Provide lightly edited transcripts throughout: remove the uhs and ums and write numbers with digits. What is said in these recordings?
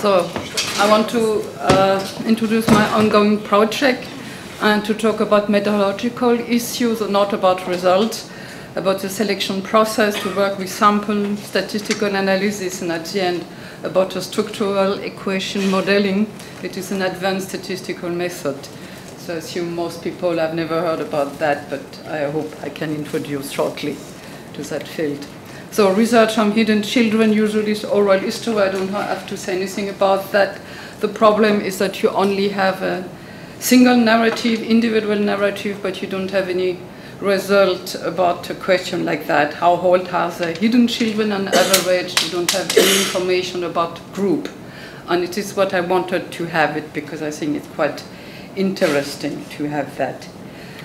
So I want to introduce my ongoing project and to talk about methodological issues and not about results, about the selection process, to work with sample statistical analysis, and at the end about a structural equation modeling. It is an advanced statistical method. So I assume most people have never heard about that, but I hope I can introduce shortly to that field. So research on hidden children usually is oral history. I don't have to say anything about that. The problem is that you only have a single narrative, individual narrative, but you don't have any result about a question like that. How old are the hidden children on average? You don't have any information about group. And it is what I wanted to have it, because I think it's quite interesting to have that.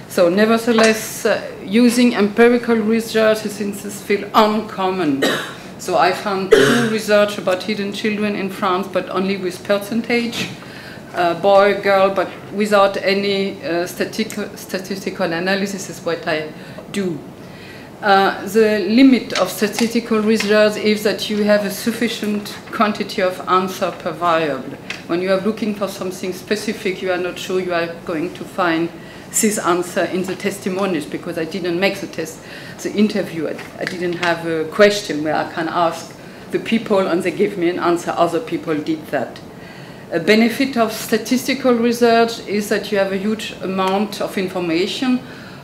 So nevertheless, using empirical research is in this field uncommon. So I found 2 research about hidden children in France, but only with percentage, boy, girl, but without any statistical analysis is what I do. The limit of statistical research is that you have a sufficient quantity of answer per variable. When you are looking for something specific, you are not sure you are going to find this answer in the testimonies, because I didn't make the interview. I didn't have a question where I can ask the people and they give me an answer. Other people did that. A benefit of statistical research is that you have a huge amount of information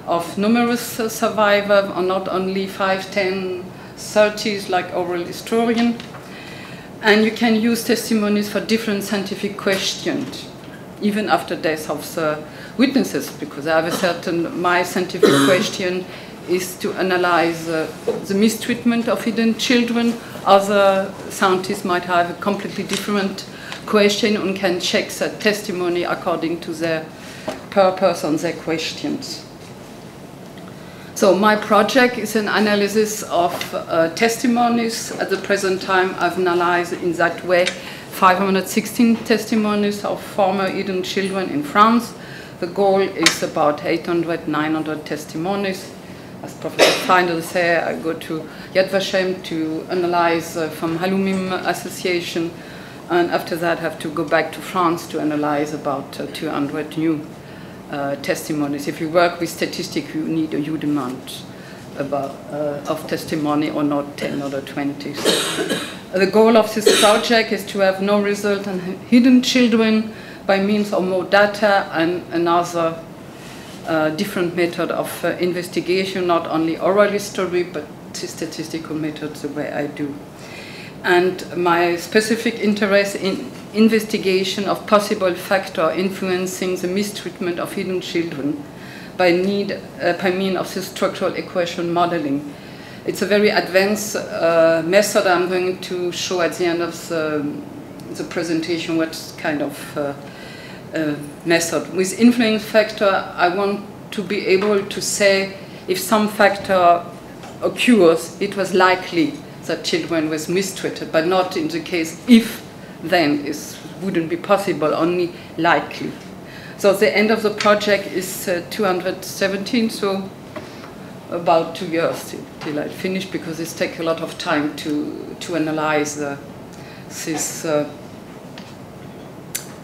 of numerous survivors, and not only 5, 10, 30s like oral historian. And you can use testimonies for different scientific questions, even after death of the witnesses, because I have a certain, my scientific question is to analyze the mistreatment of hidden children. Other scientists might have a completely different question and can check the testimony according to their purpose and their questions. So my project is an analysis of testimonies. At the present time, I've analyzed in that way 516 testimonies of former hidden children in France. The goal is about 800, 900 testimonies. As Professor Feindl said, I go to Yad Vashem to analyze from Halumim Association, and after that have to go back to France to analyze about 200 new testimonies. If you work with statistics, you need a huge amount of testimony, or not 10 or 20. The goal of this project is to have no result on hidden children by means of more data and another different method of investigation, not only oral history, but the statistical method, the way I do. And my specific interest in investigation of possible factors influencing the mistreatment of hidden children by means of the structural equation modeling. It's a very advanced method. I'm going to show at the end of the presentation what kind of method. With influence factor, I want to be able to say if some factor occurs, it was likely that children was mistreated, but not in the case if, then it wouldn't be possible, only likely. So the end of the project is 217, so about 2 years till I finish, because it takes a lot of time to analyze these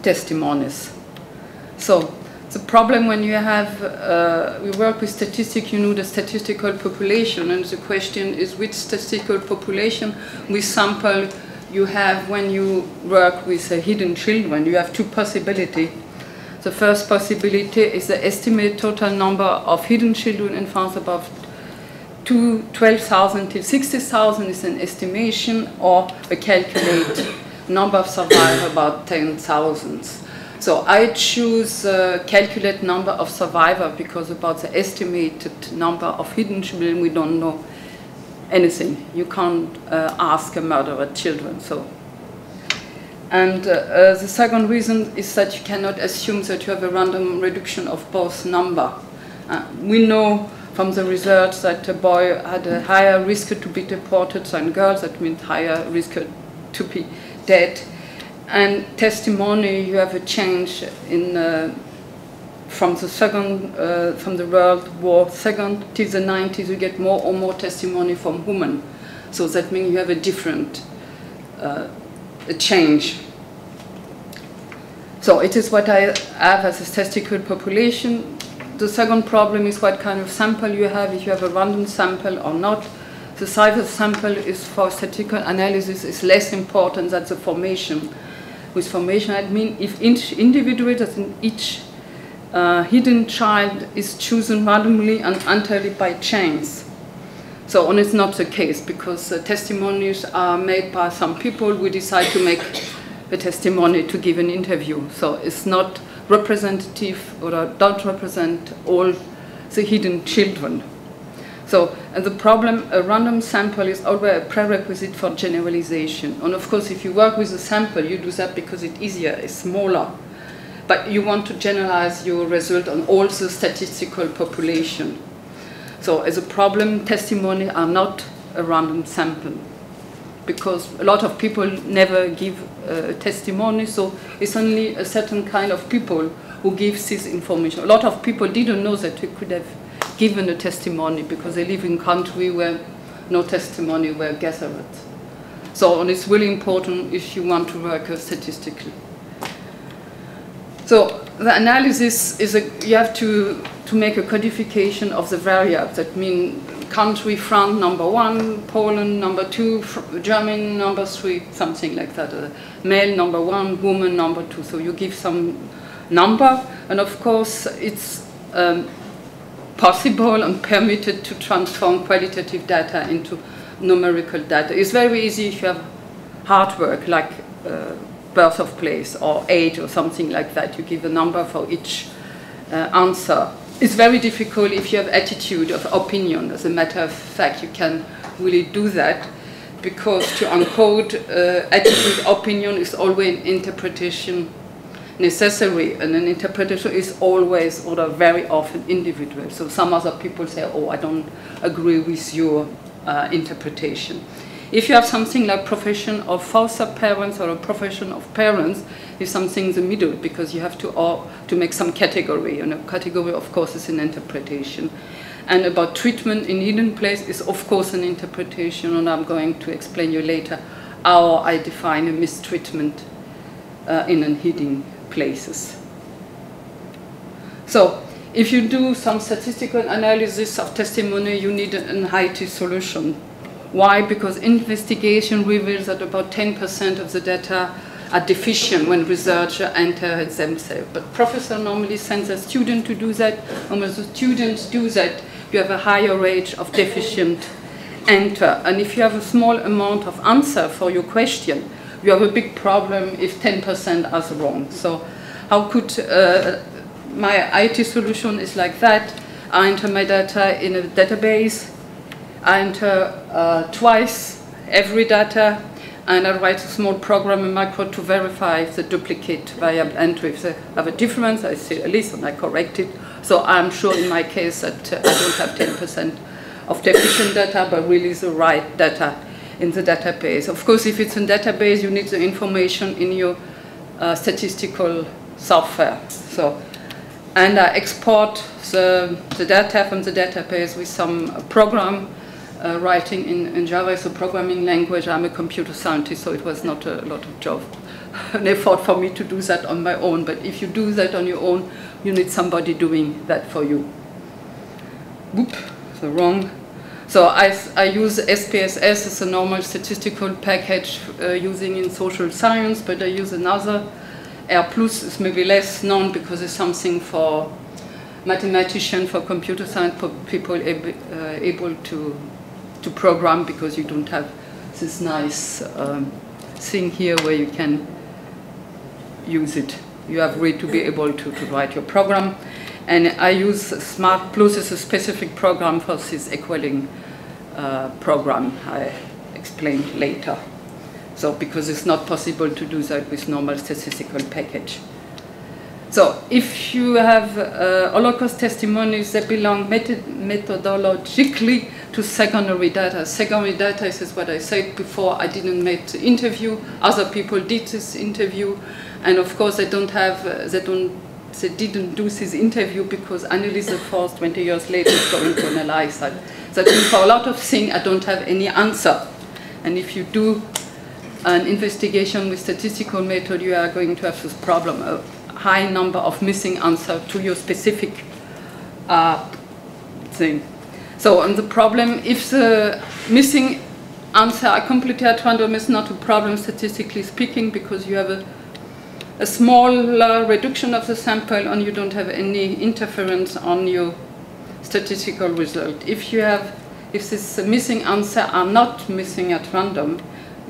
testimonies. So the problem when you have, we work with statistics, you know the statistical population, and the question is which statistical population we sample you have when you work with hidden children. You have 2 possibilities. The first possibility is the estimated total number of hidden children in France, above 12,000 till 60,000 is an estimation, or a calculate number of survivors about 10,000. So I choose calculate number of survivors, because about the estimated number of hidden children we don't know anything. You can't ask a murderer children. So, and the second reason is that you cannot assume that you have a random reduction of both number. We know from the research that a boy had a higher risk to be deported than girls. That means higher risk to be dead. And testimony, you have a change in from the World War II till the 90s. You get more and more testimony from women. So that means you have a different a change So it is what I have as a statistical population. The second problem is what kind of sample you have, if you have a random sample or not. The size of sample is for statistical analysis is less important than the formation. With formation, I mean if each individual, that in each hidden child is chosen randomly and entirely by chance. So, and it's not the case, because testimonies are made by some people who decide to make a testimony to give an interview. So it's not representative or don't represent all the hidden children. So, and the problem, a random sample is always a prerequisite for generalization. And of course, if you work with a sample, you do that because it's easier, it's smaller. But you want to generalize your result on all the statistical population. So as a problem, testimony are not a random sample, because a lot of people never give testimony, so it's only a certain kind of people who give this information. A lot of people didn't know that we could have given a testimony because they live in a country where no testimony were gathered. So, and it's really important if you want to work statistically. So the analysis is you have to make a codification of the variables. That means country, France number 1, Poland number 2, Germany number 3, something like that. Male number 1, woman number 2. So you give some number, and of course it's possible and permitted to transform qualitative data into numerical data. It's very easy if you have hard work, like birth of place or age or something like that. You give a number for each answer. It's very difficult if you have attitude of opinion. As a matter of fact, you can really do that, because to encode attitude opinion is always an interpretation necessary, and an interpretation is always or very often individual. So some other people say, oh, I don't agree with your interpretation. If you have something like profession of foster parents or a profession of parents, is something in the middle, because you have to make some category, and a category of course is an interpretation. And about treatment in hidden place is of course an interpretation, and I'm going to explain you later how I define a mistreatment in hidden places. So if you do some statistical analysis of testimony, you need an IT solution. Why? Because investigation reveals that about 10% of the data are deficient when researchers enter it themselves. But professor normally sends a student to do that, and when the students do that, you have a higher rate of deficient enter. And if you have a small amount of answer for your question, you have a big problem if 10% are wrong. So how could my IT solution is like that? I enter my data in a database. I enter twice every data, and I write a small program in macro to verify if the duplicate variable entry, if they have a difference, I see a list and I correct it. So I'm sure in my case that I don't have 10% of deficient data, but really the right data in the database. Of course, if it's in database, you need the information in your statistical software. So, and I export the data from the database with some program writing in Java is a programming language. I'm a computer scientist, so it was not a lot of job, an effort for me to do that on my own. But if you do that on your own, you need somebody doing that for you. Whoop, so wrong. So I use SPSS as a normal statistical package using in social science, but I use another. R plus is maybe less known because it's something for mathematicians, for computer science, for people able to program, because you don't have this nice thing here where you can use it. You have really to be able to write your program. And I use Smart Plus as a specific program for this equaling program I explained later. So because it's not possible to do that with normal statistical package. So if you have Holocaust testimonies, they belong methodologically to secondary data. Secondary data is what I said before. I didn't make the interview. Other people did this interview, and of course they didn't do this interview because Annelyse Forst 20 years later is going to analyze that. That means for a lot of things I don't have any answer. And if you do an investigation with statistical method, you are going to have this problem. high number of missing answers to your specific thing. So, and the problem, if the missing answer are completely at random, is not a problem statistically speaking, because you have a small reduction of the sample and you don't have any interference on your statistical result. If this missing answer are not missing at random,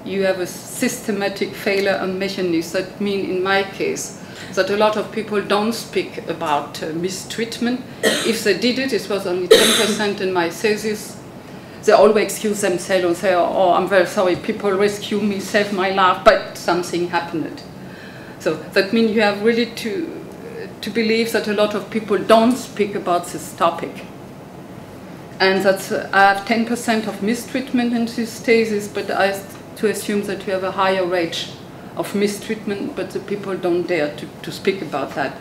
you have a systematic failure on mechanism. That means, in my case, that a lot of people don't speak about mistreatment. If they did it, it was only 10% in my thesis. They always excuse themselves and say, oh, I'm very sorry, people rescue me, save my life, but something happened. So that means you have really to believe that a lot of people don't speak about this topic. And that I have 10% of mistreatment in this thesis, but I have to assume that you have a higher rate of mistreatment, but the people don't dare to speak about that.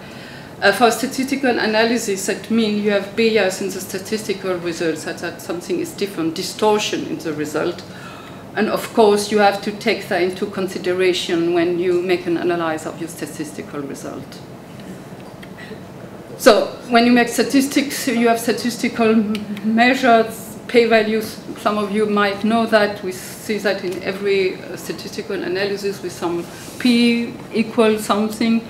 For statistical analysis, that means you have bias in the statistical results, that something is different, distortion in the result. And of course, you have to take that into consideration when you make an analysis of your statistical result. So when you make statistics, you have statistical measures, p-values. Some of you might know that. We see that in every statistical analysis with some p equals something.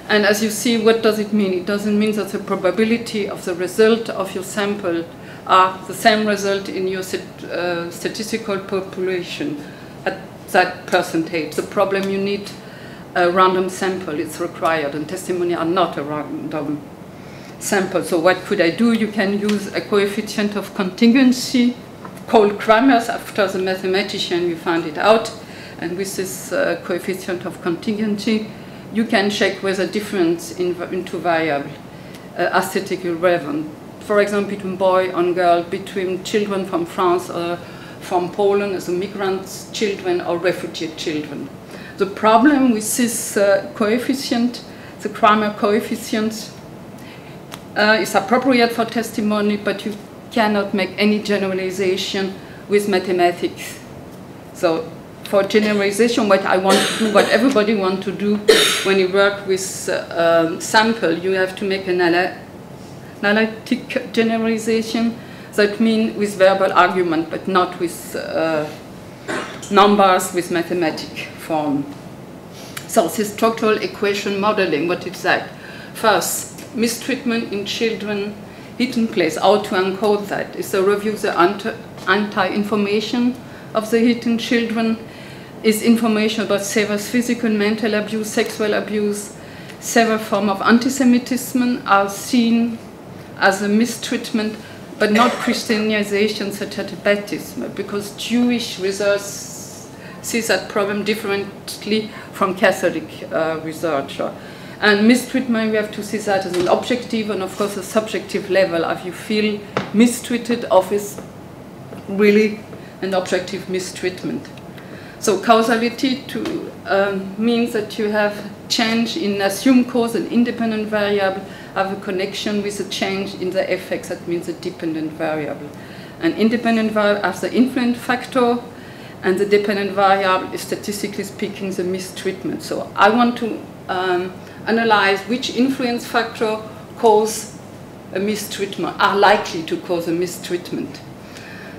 And as you see, what does it mean? It doesn't mean that the probability of the result of your sample are the same result in your statistical population at that percentage. The problem, you need a random sample. It's required, and testimony are not a random sample. So what could I do? You can use a coefficient of contingency called Kramer's. After the mathematician, you found it out. And with this coefficient of contingency, you can check whether difference into variable are statistically relevant. For example, between boy and girl, between children from France or from Poland as migrant children or refugee children. The problem with this coefficient, the Kramer coefficient, is appropriate for testimony, but you cannot make any generalization with mathematics. So for generalization, what I want to do, what everybody wants to do when you work with sample, you have to make an analytic generalization. That means with verbal argument, but not with numbers with mathematic form. So this structural equation modeling, what is that? First, mistreatment in children, hidden place, how to encode that. Is a review the anti-information of the hidden children, is information about severe physical, mental abuse, sexual abuse, severe form of anti-Semitism are seen as a mistreatment, but not Christianization such as baptism, because Jewish research sees that problem differently from Catholic research. And mistreatment, we have to see that as an objective and of course a subjective level. If you feel mistreated, of is really an objective mistreatment. So causality means that you have change in assumed cause and independent variable have a connection with a change in the effects. That means a dependent variable. An independent variable has the influence factor, and the dependent variable is statistically speaking the mistreatment. So I want to analyze which influence factor cause a mistreatment, are likely to cause a mistreatment.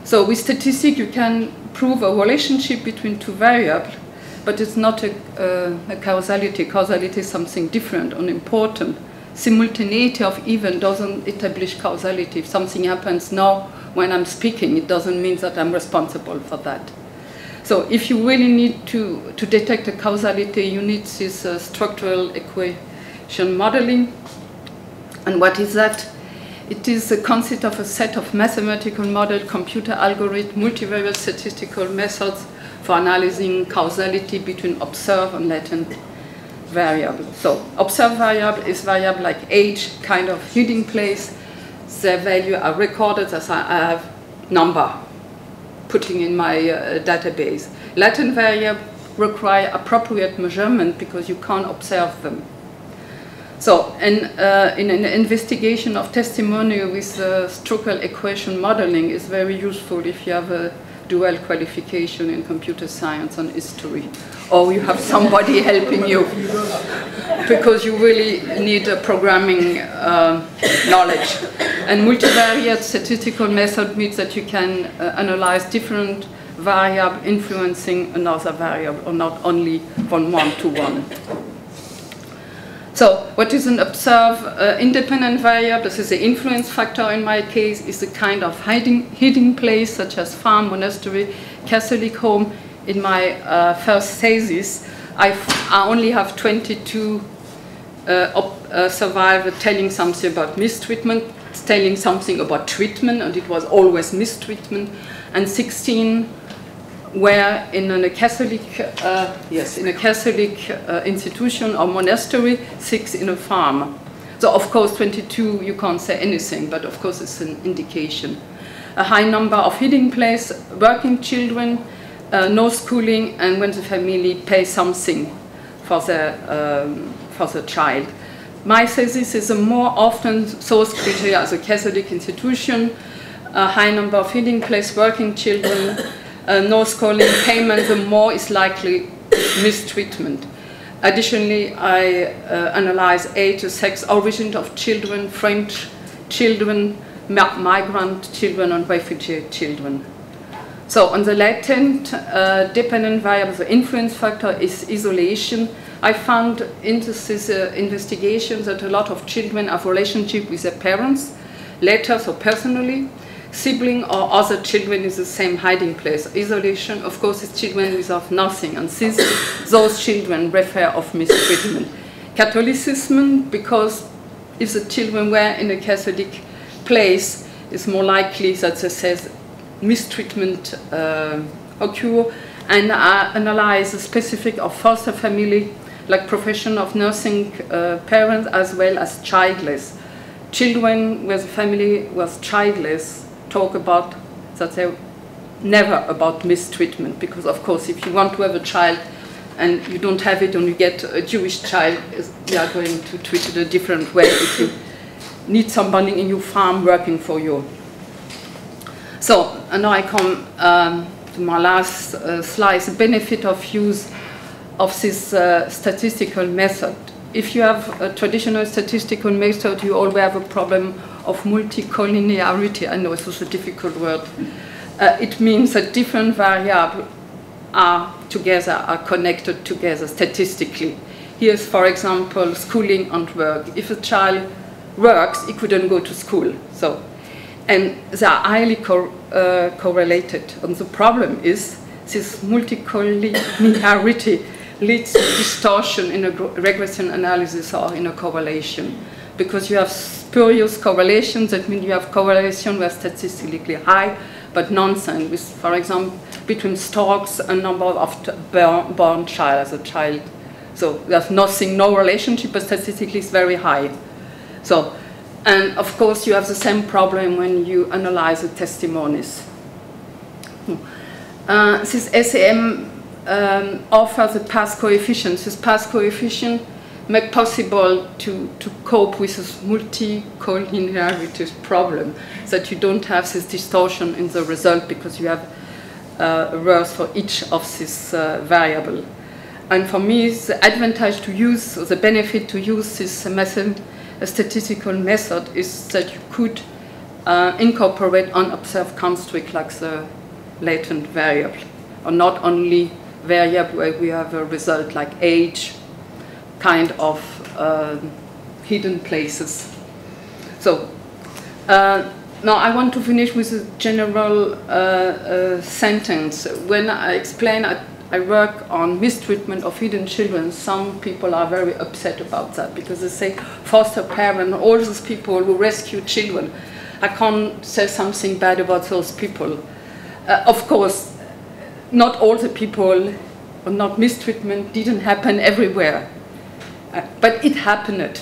So with statistics you can prove a relationship between two variables, but it's not a causality. Causality is something different and important. Simultaneity of event doesn't establish causality. If something happens now when I'm speaking, it doesn't mean that I'm responsible for that. So if you really need to detect a causality, you need this structural equation modeling. And what is that? It is a concept of a set of mathematical models, computer algorithms, multivariate statistical methods for analyzing causality between observed and latent variables. So observed variable is variable like age, kind of hiding place. Their value are recorded as I have number putting in my database. Latent variable require appropriate measurement because you can't observe them. So in an investigation of testimony with structural equation modeling is very useful if you have a dual qualification in computer science and history, or you have somebody helping you because you really need a programming knowledge. And multivariate statistical method means that you can analyze different variables influencing another variable, or not only from one-to-one. So what is an observed independent variable? This is the influence factor in my case, is a kind of hiding place, such as farm, monastery, Catholic home. In my first thesis, I only have 22 survivors telling something about mistreatment, telling something about treatment, and it was always mistreatment, and 16 were in a Catholic, institution or monastery, 6 in a farm. So of course 22 you can't say anything, but of course it's an indication. A high number of hiding place, working children, no schooling, and when the family pays something for the child. My thesis is a more often source criteria as a Catholic institution, a high number of hiding place, working children, no schooling, payment, the more is likely mistreatment. Additionally, I analyze age, sex, origin of children, French children, migrant children, and refugee children. So on the latent dependent variable, the influence factor is isolation. I found in this investigation that a lot of children have relationship with their parents, later, so personally. Sibling or other children is the same hiding place. Isolation, of course, is children without nothing, and since those children refer of mistreatment. Catholicism, because if the children were in a Catholic place, it's more likely that they say mistreatment occur, and I analyze the specific of foster family, like profession of nursing parents, as well as childless. Children where the family was childless talk about that they never about mistreatment, because of course if you want to have a child and you don't have it and you get a Jewish child, you are going to treat it a different way if you need somebody in your farm working for you. So, and now I come to my last slide, the benefit of use of this statistical method. If you have a traditional statistical method, you always have a problem of multicollinearity. I know it was a difficult word. It means that different variables are connected together statistically. Here's, for example, schooling and work. If a child works, he couldn't go to school. So, and they are highly correlated. And the problem is this multicollinearity leads to distortion in a regression analysis or in a correlation. Because you have spurious correlations, that means you have correlation where statistically high, but nonsense, with, for example, between storks and number of born child as a child. So there's nothing, no relationship, but statistically it's very high. So, and of course you have the same problem when you analyze the testimonies. This SAM offers the path coefficients. This path coefficient make possible to cope with this multicollinearity problem, that you don't have this distortion in the result because you have a worth for each of these variable. And for me, the advantage to use, or the benefit to use this method, a statistical method, is that you could incorporate unobserved construct like the latent variable, or not only variable where we have a result like age, kind of hidden places. So now I want to finish with a general sentence. When I explain I work on mistreatment of hidden children, some people are very upset about that because they say foster parent, all those people who rescue children, I can't say something bad about those people. Of course, not all the people, or not mistreatment, didn't happen everywhere. But it happened.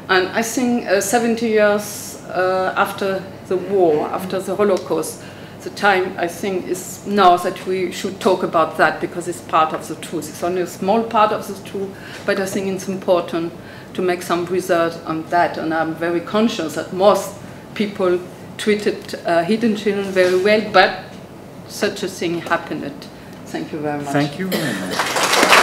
And I think 70 years after the war, after the Holocaust, the time, I think, is now that we should talk about that because it's part of the truth. It's only a small part of the truth, but I think it's important to make some research on that. And I'm very conscious that most people treated hidden children very well, but such a thing happened. Thank you very much. Thank you very much.